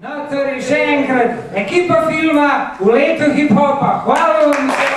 No, torej še enkrat, ekipa filma v letu hip-hopa. Hvala vam vsem.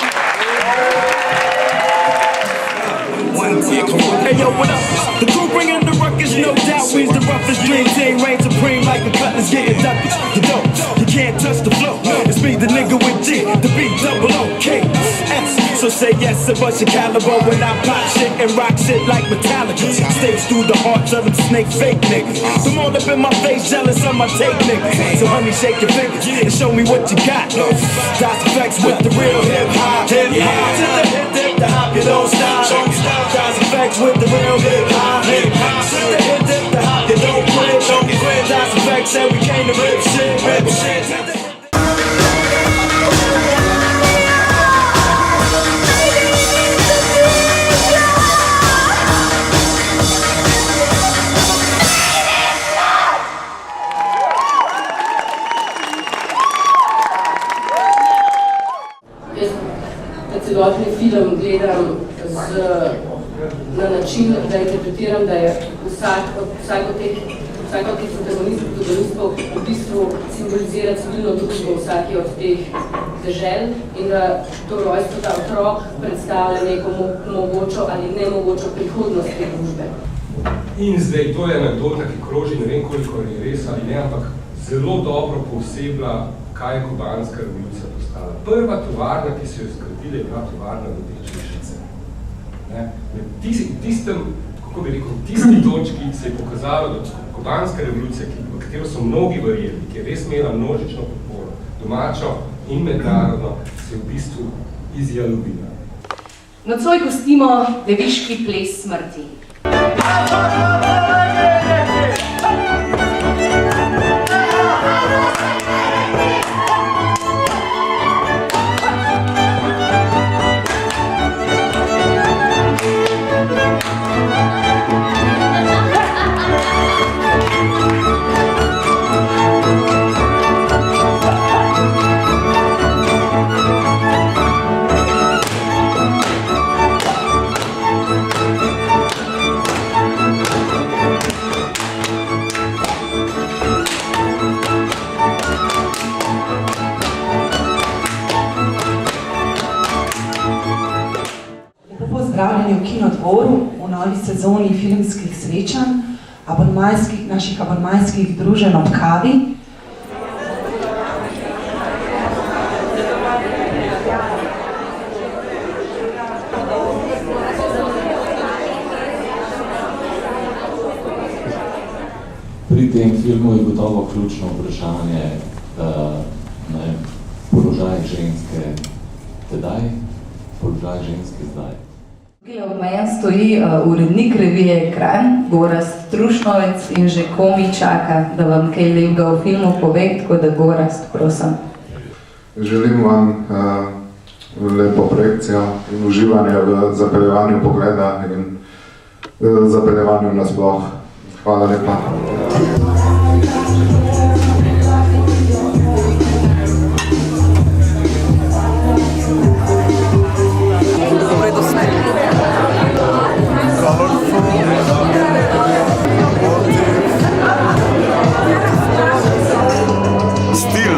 Hey yo, what up? The crew bringing the ruckus, no doubt. We's the roughest dream team, reign supreme like the cutlass getting ducky. You know, you can't touch the flow. It's me, the nigga with G, the B-double-O-K-S. So say yes to bust your caliber when I pop shit and rock shit like Metallica. Stakes through the hearts of the snake fake niggas. Come all up in my face, jealous of my take niggas. So honey, shake your fingers and show me what you got. Das Effects with the real hip-hop. To the hip, the hop, you don't stop. Das Effects with the real hip-hop. To the hip, the hop, you don't quit. Das Effects said we came to rip shit. Celotni film gledam na način, da interpretiram, da je vsak od teh protagonistov v bistvu simbolizira civilno družbo vsaki od teh dežel in da to rojstvo, ta otrok predstavlja neko mogočo ali nemogočo prihodnost te družbe. In zdaj, to je anekdota, ki kroži, ne vem koliko je res ali ne, ampak zelo dobro povsebla, kaj je kubanska revolucija postala. Prva tovarna, ki so jo zgradili, je bila tovarna Rdeče mišice. Tistem, kako bi rekel, tisti točki se je pokazalo, da kubanska revolucija, v katero so mnogi verjeli, ki je res imela množično podporo, domačo in mednarodno, se je v bistvu izjalovila. Nocoj gostimo deviški ples smrti. Pozdravljeni v Kinodvoru v novi sezoni filmskih srečanj, naših abonmajskih druženj ob kavi. Pri tem filmu je gotovo ključno vprašanje položaj ženske tedaj, položaj ženske zdaj. Tukaj ob mejem stoji urednik revije Kranj, Gorazd Trušnovec in že komi čaka, da vam kaj lepega v filmu pove, tako da Gorazd, prosim. Želim vam lepo projekcijo in uživanje v zapeljevanju pogleda in zapeljevanju nasploh. Hvala lepa. Stil,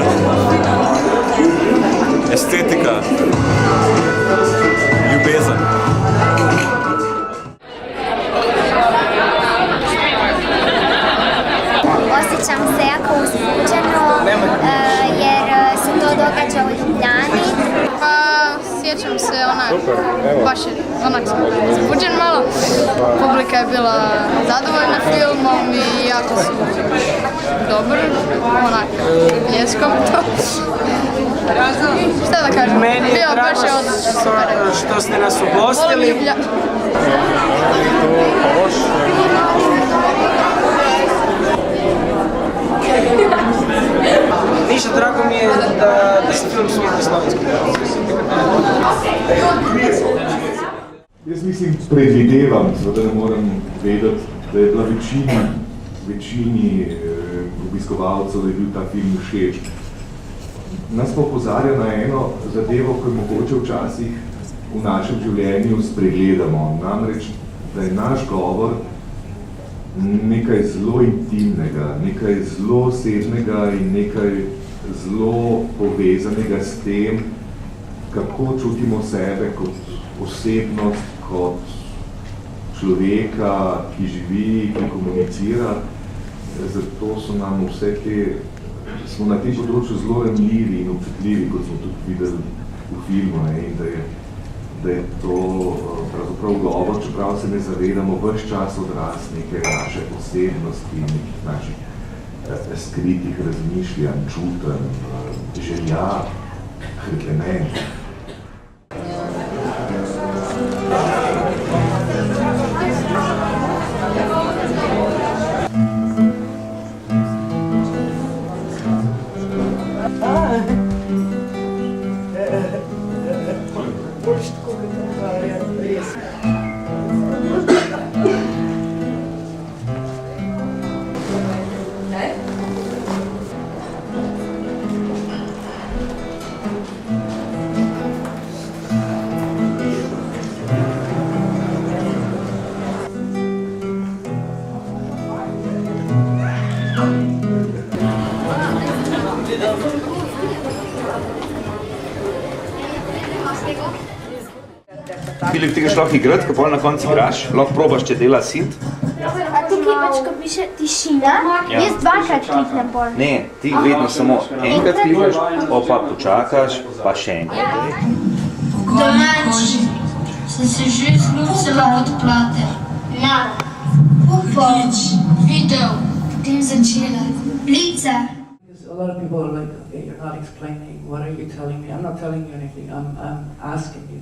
estetika, ljubezen. Osjećam se jako uzbuđeno jer se to događa u Ljubljani. Pa sjećam se baš je uzbuđen malo. Publika je bila zadovoljna filmom i jako su dobro, ljeskom to. Šta da kažem? Meni je drago što ste nas ugostili. Ništa, drago mi je da se film snima slovenski. Jaz mislim, predvidevam, seveda ne moram vedeti, da je bila večini obiskovalcev, da je bil ta film všeč. Nas pa opozarja na eno zadevo, ko je mogoče včasih v našem življenju spregledamo. Namreč, da je naš govor nekaj zelo intimnega, nekaj zelo osebnega in nekaj zelo povezanega s tem, kako čutimo sebe kot osebnost, kot človeka, ki živi, ki komunicira. Zato so nam vse te, smo na tem področju zelo ranljivi in občutljivi, kot smo tudi videli v filmu, in da je to pravzaprav govor, čeprav se ne zavedamo ves čas odraz neke naše osebnosti, nekih naših skritih razmišljanj, čutenj, želja, hretlemenj. Filip, ti greš lahko igrati, ko pol na koncu igraš, lahko probaš, če dela sit. A tukaj pač, ko piše tišina, jaz dvakrat kliknem pol. Ne, ti vedno samo enkrat klikaš, pa počakaš, pa še enkrat. Domač, sem se že zljucala od plate. Mama, upal, videl, potem začela. Lica. A lot of people are like, okay, you're not explaining, what are you telling me? I'm not telling you anything, I'm asking you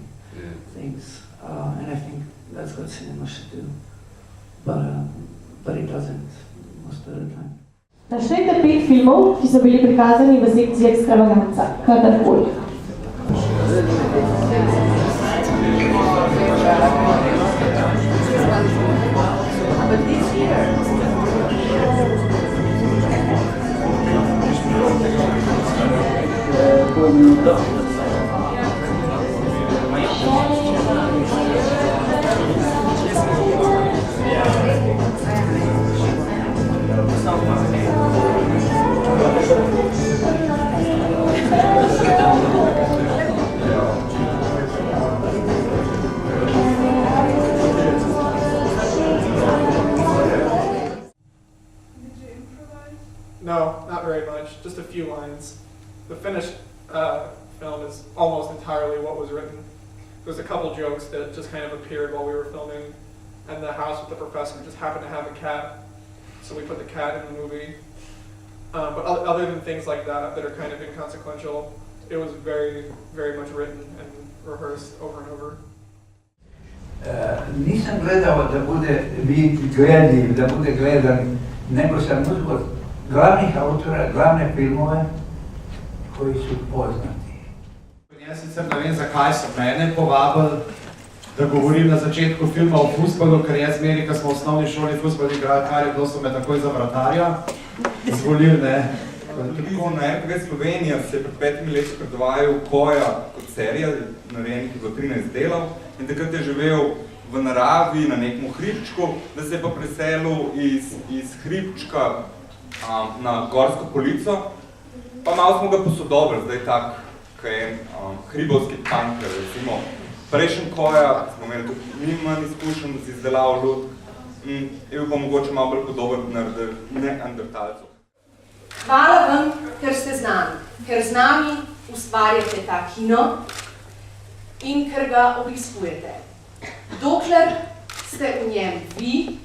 things. And I think that's what cinema should do. But it doesn't most of the time. Naštejte 5 filmov, ki so bili prikazani v sekciji Ekstravaganca, kadarkoli. No, not very much, just a few lines. The finished film is almost entirely what was written. There's a couple jokes that just kind of appeared while we were filming, and the house with the professor just happened to have a cat, so we put the cat in the movie. But other than things like that are kind of inconsequential, it was very, very much written and rehearsed over and over. Nisem gledal, da bude gledljiv, da bude gledan, nego sam uzgod glavnih autora, glavne filmove koji su poznati. Jaz sicer ne vem, zakaj so mene povabili, da govorim na začetku filma o fuzbalu, ker jaz zmeri, ko smo v osnovni šoli fuzbal igrali, kar je bilo, so me takoj za vratarja izvolili, ne. Tako na RTV Slovenija se je pred 5 leti predvajal Koja kot serija, narejenih je bilo 13 delov, in takrat je živel v naravi na nekem hribčku, da se je pa preselil iz hribčka na gorsko polico, pa malo smo ga posodobili, zdaj tak, kaj je hribovski tanker, recimo. Prejšnji Koja, smo imeli tudi minimalni izkušen z izdelavo lutk, je bil pa mogoče malo bolj podoben neandertalcev. Hvala vam, ker ste z nami, ker z nami ustvarjate ta kino in ker ga obiskujete. Dokler ste v njem vi,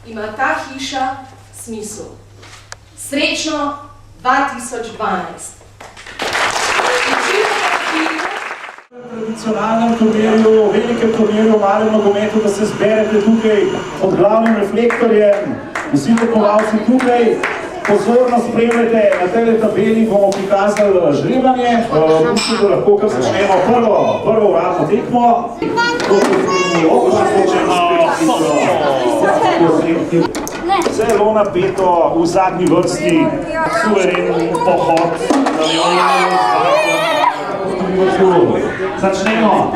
ima ta hiša smisel. Srečno 2012! V tradicionalnem turnirju, velikem turnirju v malem nogometu, da se zberete tukaj pod glavnim reflektorjem, vsi tekmovalci tukaj, pozorno spremljate, na tej tabeli bomo prikazali žrebanje, mislim, da lahko kar začnemo prvo uradno tekmo. Zelo napeto, v zadnji vrsti, suveren pohod na Lionel. trenutku začnemo.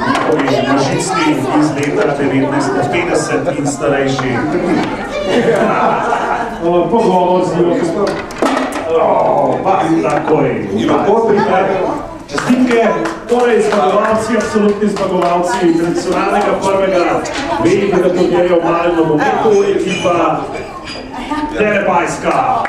Njihovi mažisti iz leta 1950 in starejši. Pogovor z njim. Takoj. Čestitke, torej zmagovalci, absolutni zmagovalci tradicionalnega prvega velikega turnirja v malem nogometu, ekipa Terebajska.